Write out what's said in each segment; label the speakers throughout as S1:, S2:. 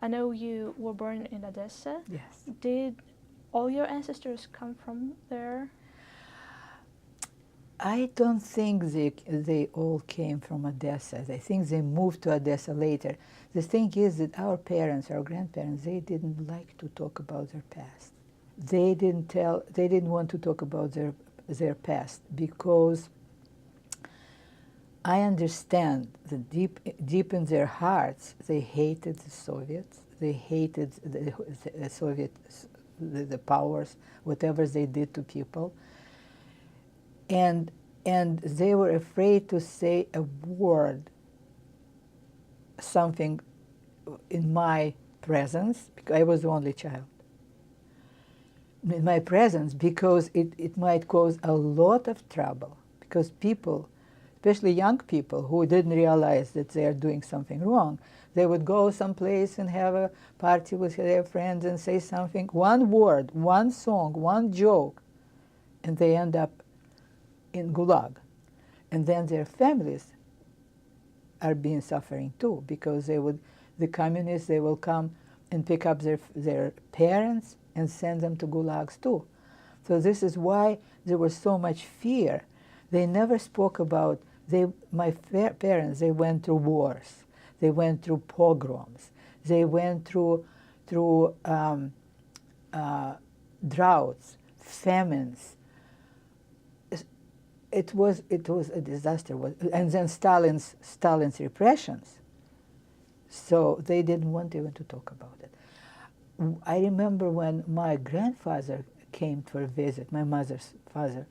S1: I know you were born in Odessa.
S2: Yes.
S1: Did all your ancestors come from there?
S2: I don't think they all came from Odessa. I think they moved to Odessa later. The thing is that our parents, our grandparents, they didn't like to talk about their past. They didn't want to talk about their past because I understand that deep in their hearts, they hated the Soviets. They hated the Soviets, the powers, whatever they did to people. And they were afraid to say a word, something in my presence, because I was the only child. In my presence, because it might cause a lot of trouble, because people, especially young people who didn't realize that they are doing something wrong, they would go someplace and have a party with their friends and say something, one word, one song, one joke, and they end up in Gulag. And then their families are being suffering too, because the communists, they will come and pick up their parents and send them to gulags too. So this is why there was so much fear. They never spoke about, my parents, they went through wars. They went through pogroms. They went through droughts, famines. It was a disaster, and then Stalin's repressions. So they didn't want even to talk about it. I remember when my grandfather came for a visit, my mother's father.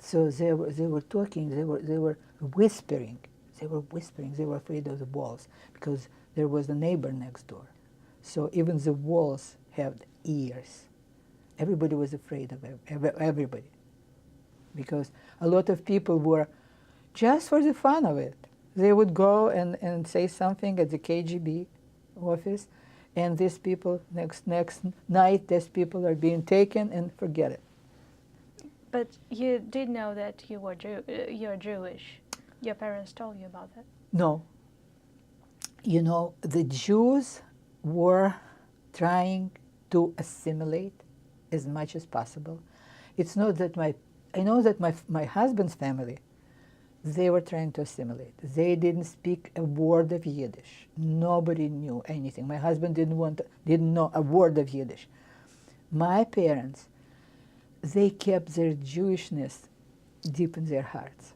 S2: So they were talking. They were whispering. They were whispering. They were afraid of the walls because there was a neighbor next door. So even the walls had ears. Everybody was afraid of everybody, because a lot of people were, just for the fun of it, they would go and say something at the KGB office, and these people, next night, these people are being taken, and forget it.
S1: But you did know that you're Jewish. Your parents told you about that?
S2: No. You know, the Jews were trying to assimilate as much as possible. It's not that I know that my husband's family, they were trying to assimilate. They didn't speak a word of Yiddish. Nobody knew anything. My husband didn't know a word of Yiddish. My parents, they kept their Jewishness deep in their hearts.